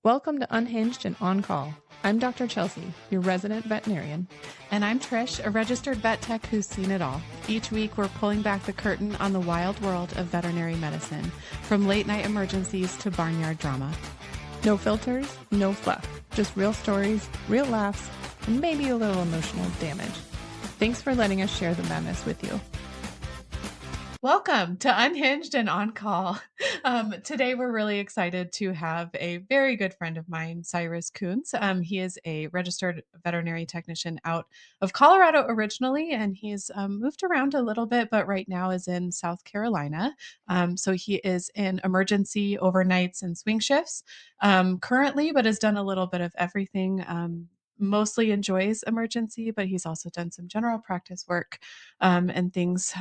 Welcome to Unhinged and On Call. I'm Dr. Chelsea, your resident veterinarian. And I'm Trish, a registered vet tech who's seen it all. Each week, we're pulling back the curtain on the wild world of veterinary medicine, from late night emergencies to barnyard drama. No filters, no fluff, just real stories, real laughs, and maybe a little emotional damage. Thanks for letting us share the madness with you. Welcome to Unhinged and On Call. Today, we're really excited to have a very good friend of mine, Cyrus Kunze. He is a registered veterinary technician out of Colorado originally, and he's moved around a little bit, but right now is in South Carolina. So he is in emergency overnights and swing shifts currently, but has done a little bit of everything. Mostly enjoys emergency, but he's also done some general practice work and things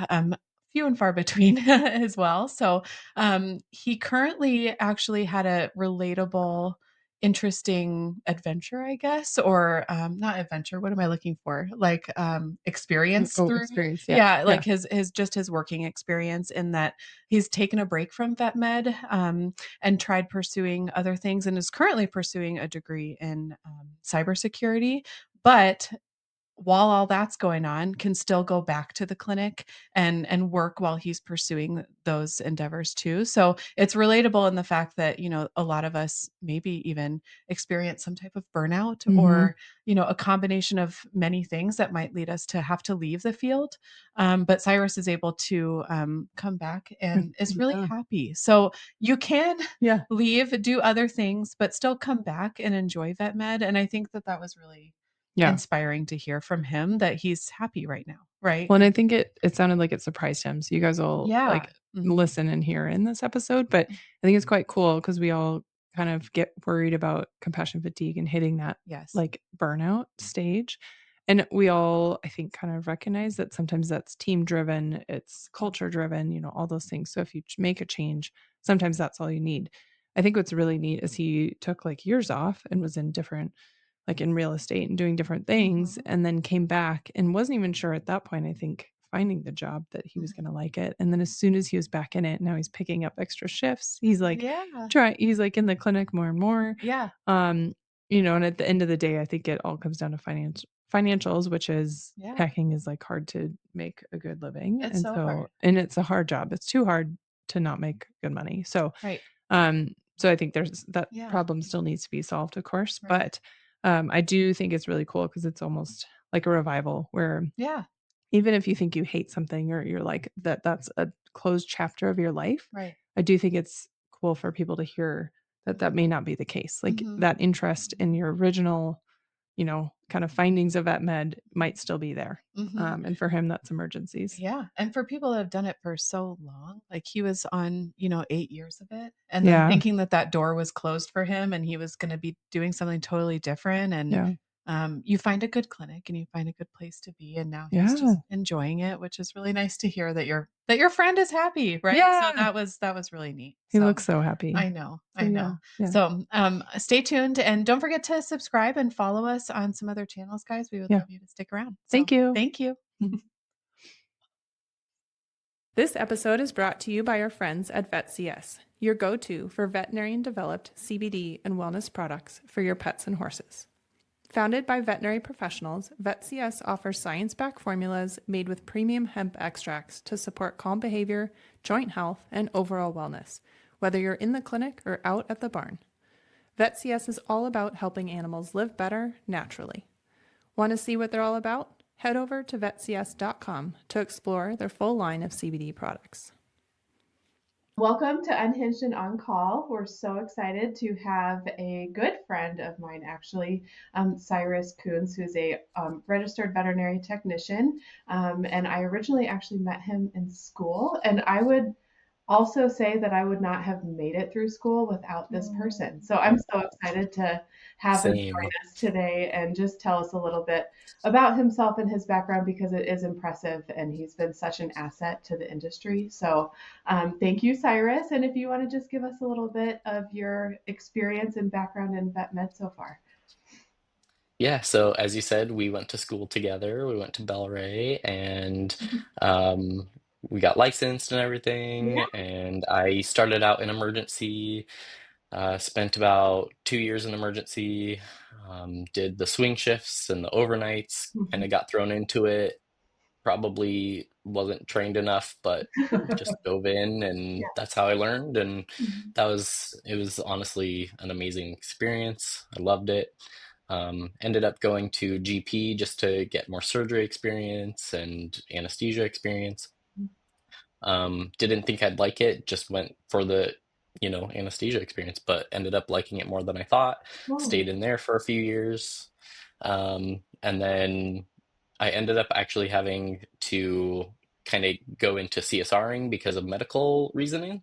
few and far between as well. So he currently actually had a relatable, interesting adventure, I guess, or not adventure. What am I looking for? Like experience through. Experience, Yeah, like his his working experience in that he's taken a break from vet med and tried pursuing other things and is currently pursuing a degree in cybersecurity. But while all that's going on, can still go back to the clinic and work while he's pursuing those endeavors too. So it's relatable in the fact that, you know, a lot of us maybe even experience some type of burnout or, you know, a combination of many things that might lead us to have to leave the field. But Cyrus is able to come back and is really happy. So you can leave, do other things, but still come back and enjoy vet med. And I think that that was really inspiring to hear from him that he's happy right now, right? Well, and I think it sounded like it surprised him. So you guys will listen and hear in this episode. But I think it's quite cool because we all kind of get worried about compassion fatigue and hitting that like burnout stage. And we all, I think, kind of recognize that sometimes that's team driven, it's culture driven, you know, all those things. So if you make a change, sometimes that's all you need. I think what's really neat is he took like years off and was in different, like in real estate and doing different things, and then came back and wasn't even sure at that point, I think, finding the job that he was going to like it. And then as soon as he was back in it, now he's picking up extra shifts. He's like, he's like in the clinic more and more. You know, and at the end of the day, I think it all comes down to financials, which is packing is like hard to make a good living. It's and so hard. And it's a hard job. It's too hard to not make good money. So, so I think there's that problem still needs to be solved, of course, but I do think it's really cool because it's almost like a revival where even if you think you hate something or you're like that's a closed chapter of your life, I do think it's cool for people to hear that that may not be the case. Like that interest in your original, you know, kind of findings of vet med might still be there. And for him, that's emergencies. Yeah. And for people that have done it for so long, like he was on, you know, 8 years of it and then thinking that that door was closed for him and he was going to be doing something totally different. And you find a good clinic and you find a good place to be. And now he's just enjoying it, which is really nice to hear that your friend is happy, right? So that was really neat. He looks so happy. I know. So stay tuned and don't forget to subscribe and follow us on some other channels, guys. We would love you to stick around. So, Thank you. Thank you. This episode is brought to you by our friends at VetCS, your go-to for veterinarian-developed CBD and wellness products for your pets and horses. Founded by veterinary professionals, VetCS offers science-backed formulas made with premium hemp extracts to support calm behavior, joint health, and overall wellness, whether you're in the clinic or out at the barn. VetCS is all about helping animals live better naturally. Want to see what they're all about? Head over to vetcs.com to explore their full line of CBD products. Welcome to Unhinged and On Call. We're so excited to have a good friend of mine, actually, Cyrus Kunze, who's a registered veterinary technician. And I originally actually met him in school. And I would also say that I would not have made it through school without this person. So I'm so excited to have him join us today and just tell us a little bit about himself and his background because it is impressive and he's been such an asset to the industry. So thank you, Cyrus. And if you want to just give us a little bit of your experience and background in vet med so far. Yeah, so as you said, we went to school together. We went to Belray and we got licensed and everything. And I started out in emergency Spent about 2 years in emergency, did the swing shifts and the overnights, kind of got thrown into it. Probably wasn't trained enough, but just dove in, and that's how I learned. And it was honestly an amazing experience. I loved it. Ended up going to GP just to get more surgery experience and anesthesia experience. Didn't think I'd like it, just went for the, anesthesia experience, but ended up liking it more than I thought. Stayed in there for a few years. And then I ended up actually having to kind of go into CSRing because of medical reasonings.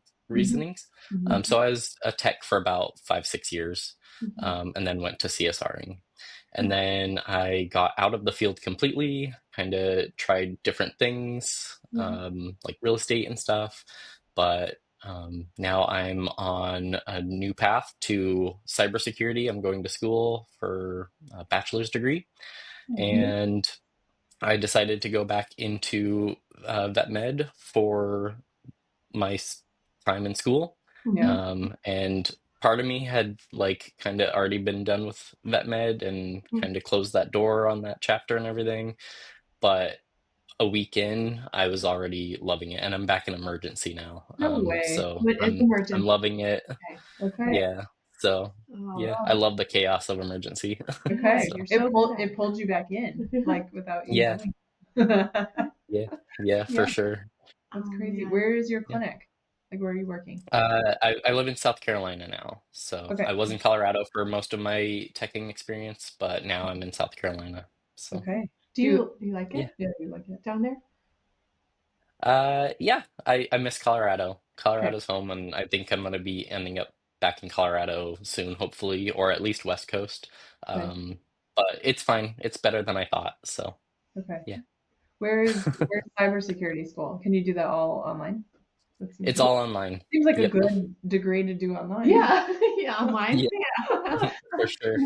So I was a tech for about 5, 6 years, and then went to CSRing. And then I got out of the field completely, kind of tried different things, like real estate and stuff. But now I'm on a new path to cybersecurity. I'm going to school for a bachelor's degree. And I decided to go back into vet med for my time in school. And part of me had like kind of already been done with vet med and kind of closed that door on that chapter and everything. But a week in, I was already loving it, and I'm back in emergency now. No way. So What is I'm emergency? loving it. Okay. Yeah. So yeah, I love the chaos of emergency. Okay. So, It pulled you back in, like without you yeah, knowing. yeah, for sure. That's crazy. Where is your clinic? Like, where are you working? I live in South Carolina now. So Okay. I was in Colorado for most of my teching experience, but now I'm in South Carolina. So Okay. Do you like it? Yeah, you like it Down there? yeah, I miss Colorado. Colorado's home, and I think I'm gonna be ending up back in Colorado soon, hopefully, or at least West Coast. But it's fine. It's better than I thought. So Okay. yeah. Where's cybersecurity school? Can you do that all online? It's all online. Seems like a good degree to do online. Yeah, yeah, online. Yeah. For sure.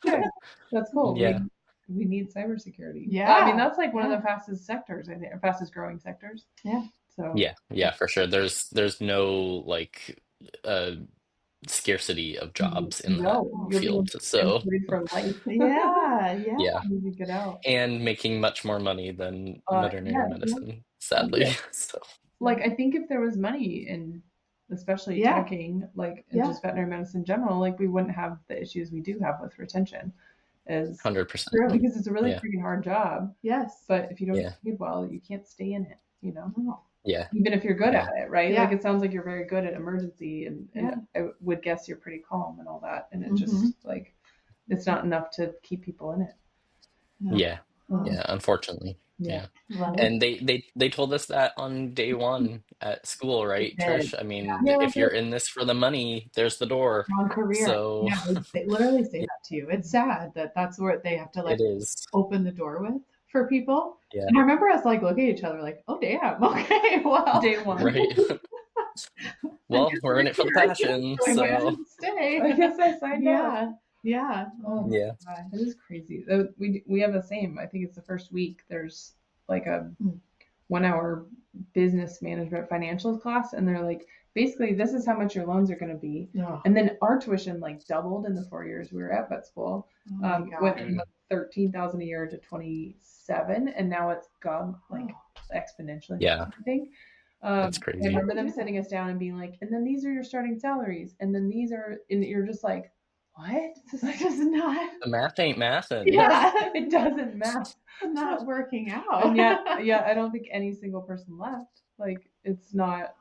Okay. That's cool. Yeah. We need cybersecurity. Yeah. I mean, that's like one of the fastest sectors, I think, fastest growing sectors. Yeah. So Yeah, for sure. There's no like scarcity of jobs in that field. So for life. Yeah. yeah, You get out. and making much more money than veterinary medicine, sadly. So like, I think if there was money in, especially teching, like in just veterinary medicine in general, like we wouldn't have the issues we do have with retention. Is 100%. Because it's a really freaking hard job. Yes. But if you don't get paid well, you can't stay in it, Yeah. Even if you're good at it, right? Like it sounds like you're very good at emergency, and I would guess you're pretty calm and all that. And it just like it's not enough to keep people in it. Yeah. Yeah, unfortunately. Yeah. And they told us that on day one at school, right, Trish? I mean, if you're in this for the money, there's the door. Wrong career. So they literally say that to you. It's sad that that's where they have to like open the door with for people. Yeah. And I remember us like looking at each other like, oh damn, okay, well, day one, right? Well, we're in it for the passion, so stay. I guess I signed up. Yeah. Oh, yeah. God, it is crazy. We have the same. I think it's the first week. There's like a 1 hour business management financials class, and they're like, basically, this is how much your loans are going to be. Oh. And then our tuition like doubled in the 4 years we were at vet school. Went from $13,000 a year to 27, and now it's gone like exponentially. Yeah. I think. That's crazy. I remember them sitting us down and being like, and then these are your starting salaries, and then these are, and you're just like, what? This is not. The math ain't mathing. Yeah, it doesn't math. It's not working out. And yeah, I don't think any single person left. Like, it's not.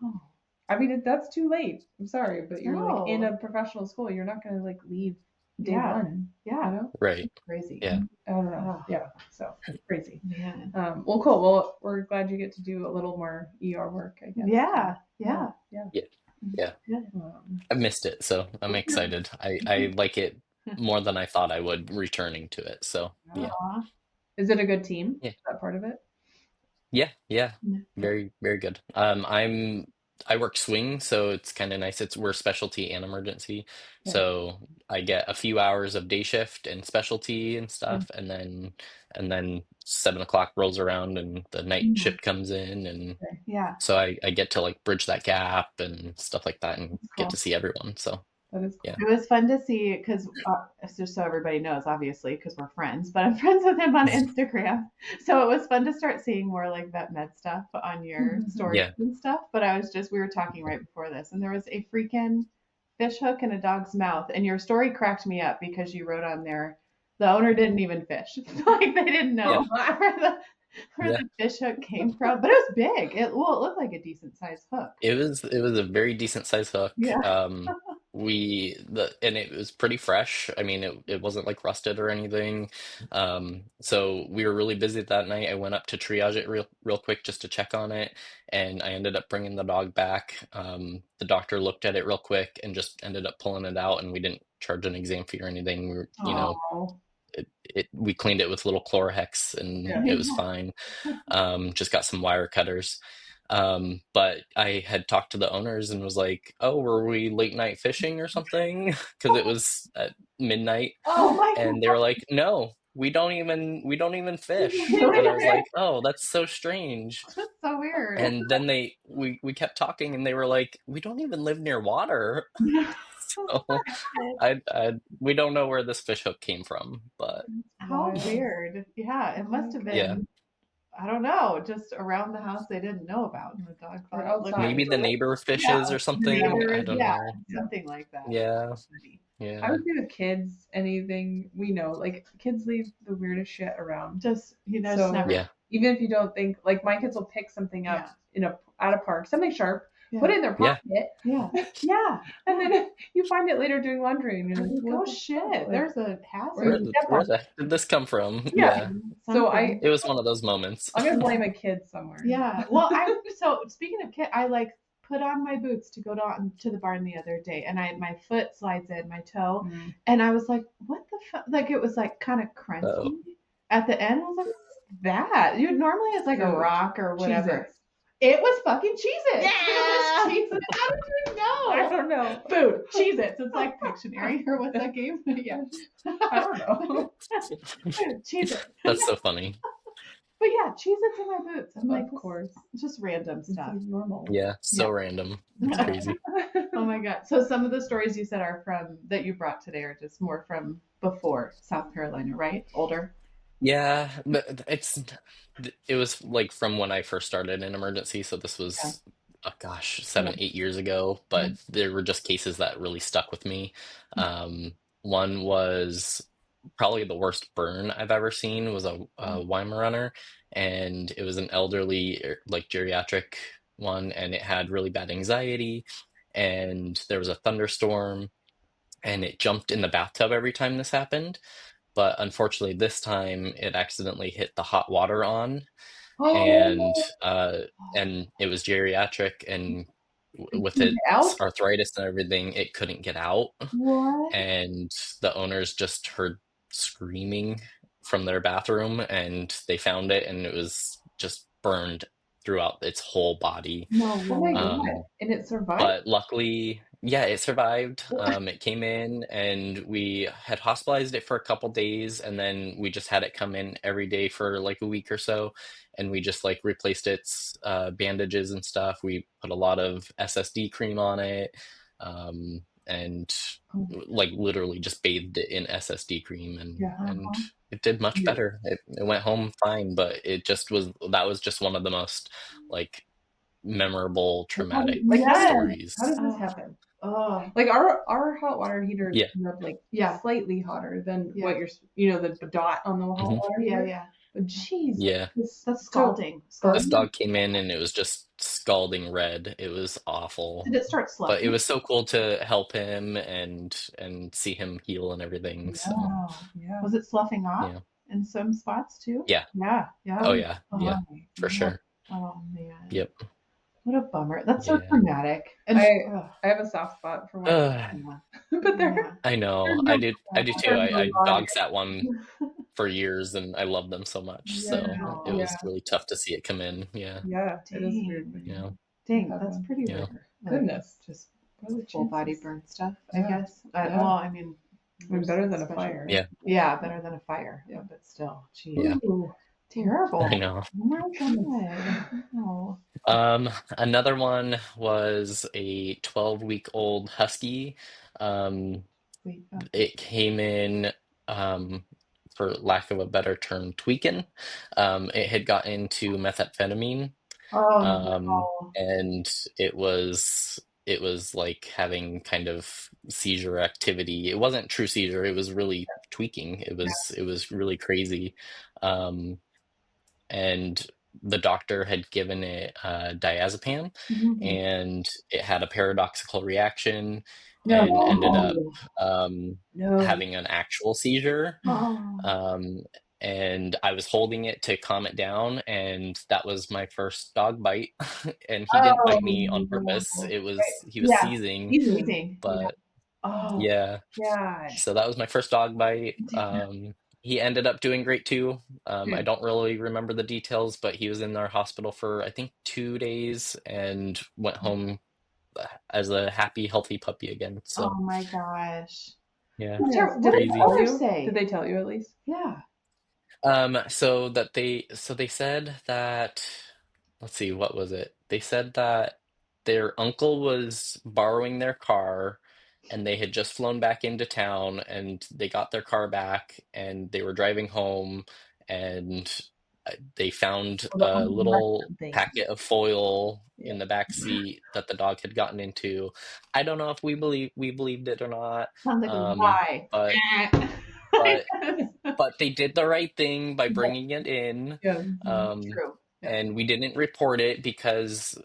I mean, that's too late. I'm sorry, but you're like in a professional school. You're not going to like leave day one. Yeah. You know? Right. It's crazy. Yeah. I don't know. Yeah. So crazy. Yeah. Well, cool. Well, we're glad you get to do a little more ER work, I guess. Yeah. I missed it, so I'm excited. I like it more than I thought I would returning to it. So yeah. Is it a good team? Yeah. Is that part of it? Yeah. Very, very good. I work swing, so it's kind of nice. We're specialty and emergency. So I get a few hours of day shift and specialty and stuff, and then 7 o'clock rolls around and the night shift comes in, and so I get to like bridge that gap and stuff like that and get to see everyone. So That is cool. Yeah. It was fun to see because just so everybody knows, obviously, because we're friends, but I'm friends with him on Instagram. So it was fun to start seeing more like vet med stuff on your stories and stuff. But we were talking right before this, and there was a freaking fish hook in a dog's mouth. And your story cracked me up because you wrote on there, the owner didn't even fish. Like they didn't know where the fish hook came from. But it was big. It looked like a decent sized hook. It was a very decent sized hook. Yeah. And it was pretty fresh. I mean, it wasn't like rusted or anything. So we were really busy that night. I went up to triage it real quick just to check on it, and I ended up bringing the dog back. The doctor looked at it real quick and just ended up pulling it out, and we didn't charge an exam fee or anything. We were, we cleaned it with little Chlorohex and it was fine. Just got some wire cutters. But I had talked to the owners and was like, "Oh, were we late night fishing or something?" Because it was at midnight. Oh my God. And they were like, "No, we don't even fish." And I was like, "Oh, that's so strange." That's so weird. And then we kept talking, and they were like, "We don't even live near water." So we don't know where this fish hook came from, but how weird. Yeah, it must have been. Yeah. I don't know, just around the house they didn't know about, and the dog Or outside. Maybe the neighbor fishes or something. I don't know. Something like that. Yeah. I would say with kids, anything we know, like kids leave the weirdest shit around. Just never. Yeah. Even if you don't think, like my kids will pick something up at a park, something sharp, put it in their pocket. Yeah. And then you find it later doing laundry, and you're like, oh shit, there's a hazard. Where the heck did this come from? Yeah. So it was one of those moments. I'm gonna blame a kid somewhere. Yeah. Well, so speaking of kid, I like put on my boots to go to the barn the other day, and my foot slides in my toe, and I was like, what the fuck? Like it was like kind of crunchy at the end. I was like, what's that? Normally it's like a rock or whatever. Cheez-Its. It was fucking Cheez-Its. Yeah. It was Cheez-Its. How did you know? I don't know. Food. Cheez-Its. It's like Pictionary or what's that game? Yeah. I don't know. Cheez-Its. That's so funny. But yeah, Cheez-Its in my boots. I'm like, of course. Just random stuff. It's normal. Yeah, so random. It's crazy. Oh my God. So some of the stories you said that you brought today are just more from before South Carolina, right? Older? Yeah, but it was like from when I first started in emergency. So this was, 7-8 years ago. But there were just cases that really stuck with me. One was probably the worst burn I've ever seen was a Weimaraner, and it was an elderly, like geriatric one, and it had really bad anxiety, and there was a thunderstorm, and it jumped in the bathtub every time this happened. But unfortunately, this time it accidentally hit the hot water on, and it was geriatric, and with its arthritis and everything, it couldn't get out. What? And the owners just heard screaming from their bathroom, and they found it, and it was just burned throughout its whole body. No, and it survived. But luckily, it survived. It came in, and we had hospitalized it for a couple days, and then we just had it come in every day for like a week or so, and we just like replaced its bandages and stuff. We put a lot of SSD cream on it, and like literally just bathed it in SSD cream, and it did much better. It went home fine, but that was just one of the most like memorable traumatic stories. How does this happen? Like our hot water heater is like slightly hotter than what the dot on the hot water heater. Yeah. But jeez, that's scalding. This dog came in and it was just scalding red. It was awful. Did it start sloughing? But it was so cool to help him and see him heal and everything. So was it sloughing off in some spots too? Yeah. Oh yeah, for sure. Oh man. Yep. What a bummer. That's so dramatic. And I have a soft spot for one. But I know. I do too. I dog sat one for years, and I love them so much. So it was really tough to see it come in. Yeah. Yeah. It is weird. Dang, that's pretty rare. Goodness. Just full body burn stuff, I guess. Well, I mean, better than a fire. Yeah, better than a fire. Yeah, but still, geez. Yeah. Terrible. I know. Oh my God. Another one was a 12-week-old husky. Sweet. Oh. It came in, for lack of a better term, tweaking. It had got into methamphetamine, Oh um, no. and it was like having kind of seizure activity. It wasn't true seizure, it was really tweaking. It was really crazy. Um, and the doctor had given it diazepam, Mhm. and it had a paradoxical reaction and ended up No. um, No. having an actual seizure. Oh. Um, and I was holding it to calm it down, and that was my first dog bite. And he didn't Oh bite me on purpose. no. He was Yeah. seizing, Easing. Yeah. but Oh. yeah. God. So that was my first dog bite. He ended up doing great too. I Good. don't really remember the details, but he was in our hospital for I think 2 days and went home as a happy, healthy puppy again. Oh So my gosh. yeah, That's Yes. what Did did they the crazy. tell others you? say? Did they tell you at least? Yeah. So they said that, let's see, what was it? They said that their uncle was borrowing their car and they had just flown back into town and they got their car back and they were driving home and they found Well, the a uncle left little something. packet of foil Yeah. in the back seat that the dog had gotten into. I don't know if we believed it or not. Sounds like a Um, lie. but but but they did the right thing by bringing it in. Yeah. Um, True. Yeah. and we didn't report it because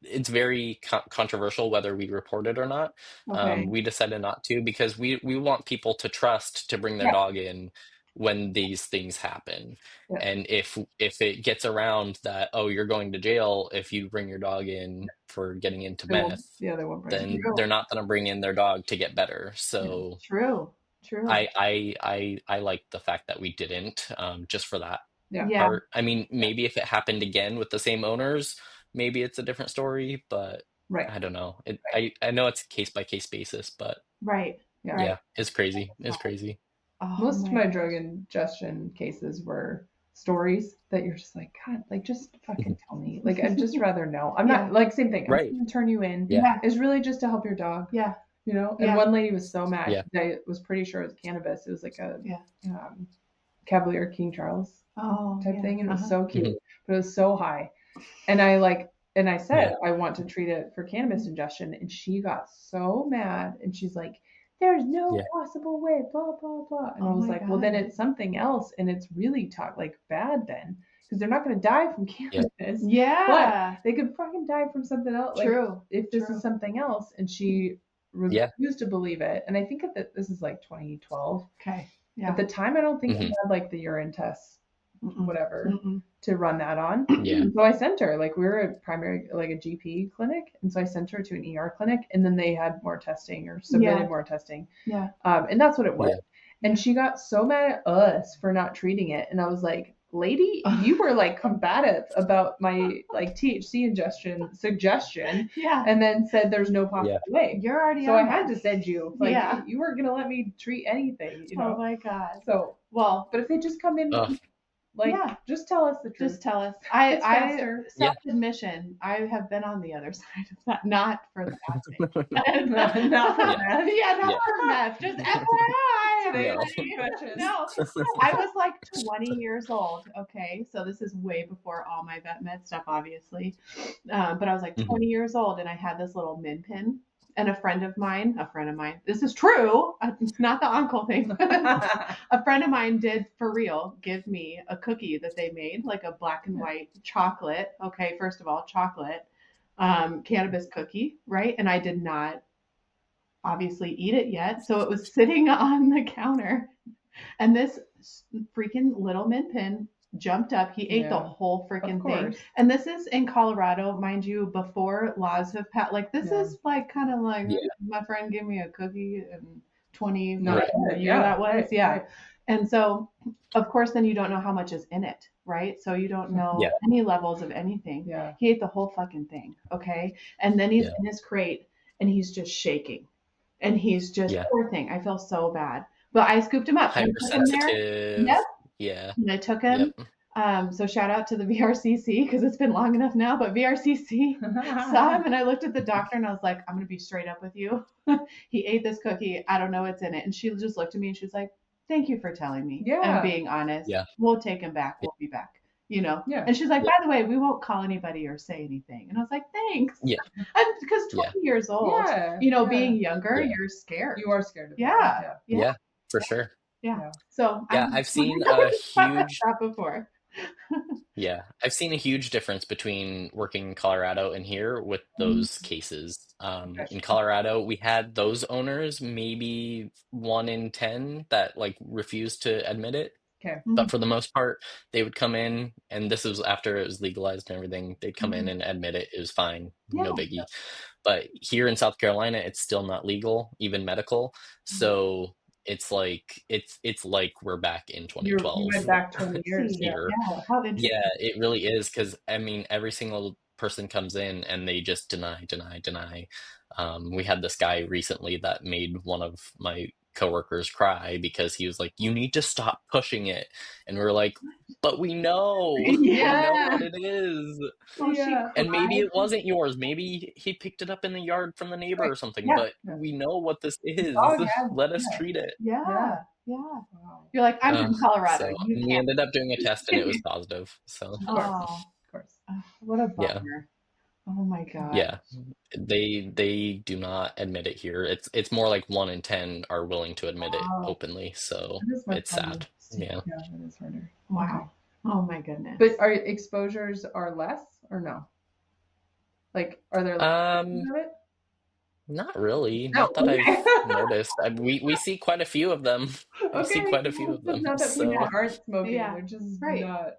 it's very controversial whether we report it or not. Okay. We decided not to because we want people to trust to bring their Yeah. dog in when these things happen. Yeah. And if it gets around that, oh, you're going to jail if you bring your dog in for getting into They won't. meth, Yeah, they won't bring it. then True. they're not going to bring in their dog to get better. So True. I like the fact that we didn't, just for that Yeah. Yeah. part. I mean, maybe if it happened again with the same owners, maybe it's a different story, but Right. I don't know. I know it's case by case basis, but Right. Yeah. yeah, it's crazy. It's crazy. Oh Most of my gosh. drug ingestion cases were stories that you're just like, God, like just fucking tell me. Like I'd just rather know. I'm not like same thing. I'm Right. not gonna turn you in. Yeah. It's really just to help your dog. Yeah. You know? And Yeah. one lady was so mad. Yeah. I was pretty sure it was cannabis. It was like a Yeah. Cavalier King Charles Oh, type yeah. thing, and it was Uh-huh. so cute, Mhm. but it was so high. And I said I want to treat it for cannabis ingestion, and she got so mad, and she's like, "There's no Yeah. possible way," blah blah blah. And I Oh was my like, "Well, then God. it's something else, and it's really like bad then, because they're not going to die from cannabis, Yeah. but they could fucking die from something else. Like True. if this True. is something else." And she Yeah. refused to believe it. And I think that this is like 2012. Okay. Yeah. At the time, I don't think I Mhm. had like the urine tests, Mm-mm. whatever, Mm-mm. to run that on. Yeah. So I sent her, like we were a primary, like a GP clinic. And so I sent her to an ER clinic, and then they had more testing or submitted Yeah. more testing. Yeah. And that's what it was. Yeah. And she got so mad at us for not treating it. And I was like, lady, you were like combative about my like THC ingestion suggestion, Yeah. and then said there's no possible way. You're already So on I had that. to send you. Like Yeah. you weren't gonna let me treat anything, you Oh know. my God. So, Well, but if they just come in, Ugh. like, yeah. just tell us the truth. Just tell us. It's I faster. self-admission, I have been on the other side of that, not for the bad thing. Not for Yeah. meth. Yeah, not Yeah. for meth. Just FYI. Today, No. No, I was like 20 years old. Okay, so this is way before all my vet med stuff, obviously. But I was like 20 years old, and I had this little min pin. And a friend of mine, this is true, not the uncle thing. A friend of mine did for real give me a cookie that they made, like a black and white chocolate. Okay, first of all, chocolate, cannabis cookie, right? And I did not obviously eat it yet. So it was sitting on the counter, and this freaking little min pin jumped up. He ate the whole freaking thing. And this is in Colorado, mind you, before laws have passed. Like this is like kind of like my friend gave me a cookie in 20 year that was. Yeah. And so of course then you don't know how much is in it, right? So you don't know any levels of anything. Yeah. He ate the whole fucking thing. Okay. And then he's in his crate and he's just shaking. And he's just poor thing. I feel so bad. But I scooped him up. Hypersensitive. Yep. Yeah. And I took him So shout out to the VRCC because it's been long enough now, but VRCC saw him and I looked at the doctor and I was like, I'm going to be straight up with you. He ate this cookie. I don't know what's in it. And she just looked at me and she was like, thank you for telling me and being honest. Yeah. We'll take him back. We'll be back. Yeah. And she's like, by the way, we won't call anybody or say anything. And I was like, thanks. Yeah. Because 20 years old, being younger, you're scared. You are scared of Yeah, for sure. Yeah. So I've seen a huge before. I've seen a huge difference between working in Colorado and here with those cases. In Colorado, we had those owners, maybe 1 in 10 that like refused to admit it. Okay. But for the most part, they would come in, and this was after it was legalized and everything. They'd come in and admit it. It was fine, no biggie. But here in South Carolina, it's still not legal, even medical. So it's like we're back in 2012. You went back 20 years. Yeah, it really is, because I mean, every single person comes in and they just deny. We had this guy recently that made one of my coworkers cry because he was like, you need to stop pushing it, and we were like, but we know we know what it is. And maybe it wasn't yours, maybe he picked it up in the yard from the neighbor or something, but we know what this is. Let us treat it. Wow. You're like, I'm from Colorado. So we ended up doing a test and it was positive, so of course. What a bummer. Oh my God. Yeah, they do not admit it here. It's more like 1 in 10 are willing to admit it openly, so it's sad. Yeah, that is harder. Wow. Oh my goodness. But are exposures are less or no? Like, are there less of it? Not really. Not that I've noticed. We see quite a few of them. We see quite a few of them. It's not that So people aren't smoking. They're just not.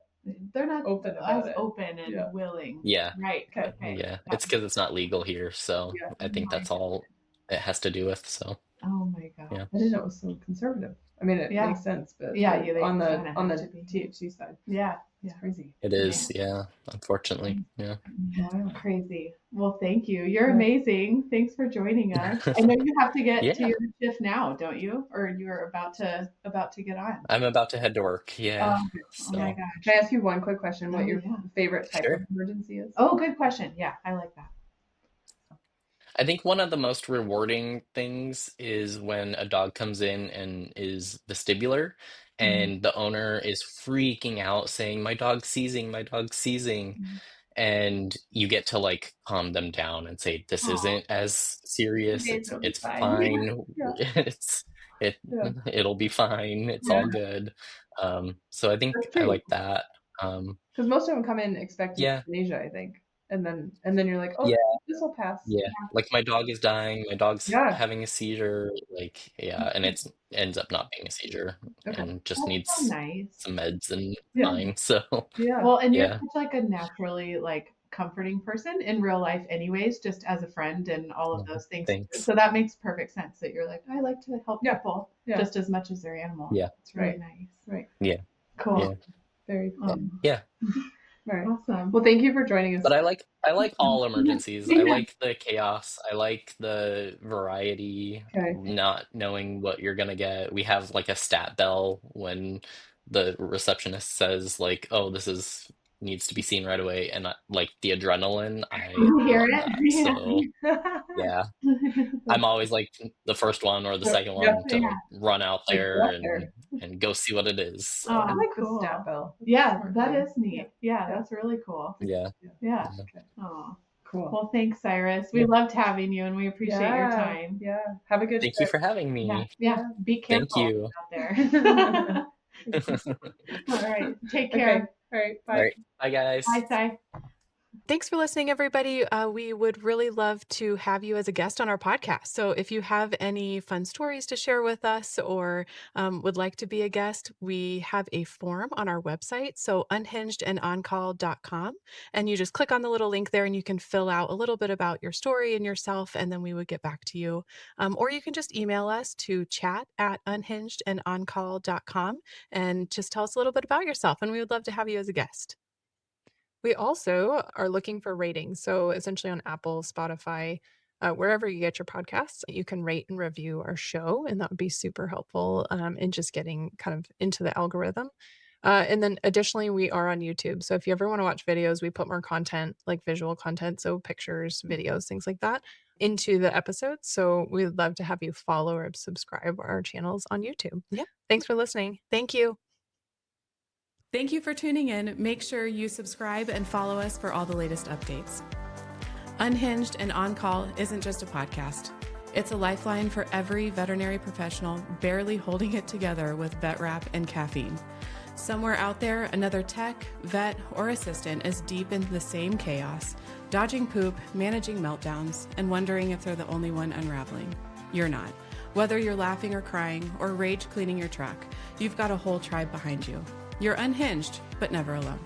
They're not open as open and willing. Yeah. Right. Okay. Yeah. It's because it's not legal here. So I think that's all it has to do with. So. Oh my God. Yeah. I didn't know it was so conservative. I mean, it makes sense, but on the THC side. Yeah. It's crazy. It is. Yeah. Unfortunately. Yeah. Wow. Crazy. Well, thank you. You're amazing. Thanks for joining us. I know you have to get to your shift now, don't you? Or you're about to get on. I'm about to head to work. Yeah. Oh my gosh. Can I ask you one quick question? What your favorite type of emergency is? Oh, good question. Yeah, I like that. I think one of the most rewarding things is when a dog comes in and is vestibular and the owner is freaking out saying, my dog's seizing, and you get to like calm them down and say, this isn't as serious. It's fine. It'll be fine. It's all good. So I think I like that. Because most of them come in expecting euthanasia, I think. And then you're like, oh, this will pass. Yeah, like my dog is dying. My dog's having a seizure. Like, and it ends up not being a seizure and just needs some meds and fine. So well, and you're such like a naturally like comforting person in real life, anyways, just as a friend and all of those things. Thanks. So that makes perfect sense that you're like, I like to help people just as much as their animal. Yeah, it's really nice. Right. Yeah. Cool. Yeah. Very cool. Yeah. Right. Awesome. Well, thank you for joining us. But I like all emergencies. I like the chaos. I like the variety, not knowing what you're going to get. We have like a stat bell when the receptionist says like, oh, this needs to be seen right away. And like the adrenaline, I hear it. So yeah, I'm always like the first one or the second one to run out there and go see what it is. So. Oh, I like the stat bell. Yeah, that is neat. Yeah, that's really cool. Yeah. Yeah. Oh, cool. Well, thanks, Cyrus. We loved having you, and we appreciate your time. Yeah. Have a good Thank you for having me. Yeah. Be careful out there. All right. Take care. All right. Bye. All right. Bye, guys. Bye, Cy. Thanks for listening, everybody. We would really love to have you as a guest on our podcast. So if you have any fun stories to share with us or would like to be a guest, we have a form on our website, so unhingedandOnCall.com. And you just click on the little link there and you can fill out a little bit about your story and yourself, and then we would get back to you. Or you can just email us to chat@unhingedandOnCall.com and just tell us a little bit about yourself, and we would love to have you as a guest. We also are looking for ratings. So essentially on Apple, Spotify, wherever you get your podcasts, you can rate and review our show. And that would be super helpful in just getting kind of into the algorithm. And then additionally, we are on YouTube. So if you ever want to watch videos, we put more content, like visual content, so pictures, videos, things like that, into the episodes. So we'd love to have you follow or subscribe our channels on YouTube. Yep. Thanks for listening. Thank you. Thank you for tuning in. Make sure you subscribe and follow us for all the latest updates. Unhinged and On Call isn't just a podcast. It's a lifeline for every veterinary professional barely holding it together with vet rap and caffeine. Somewhere out there, another tech, vet, or assistant is deep in the same chaos, dodging poop, managing meltdowns, and wondering if they're the only one unraveling. You're not. Whether you're laughing or crying or rage cleaning your truck, you've got a whole tribe behind you. You're unhinged, but never alone.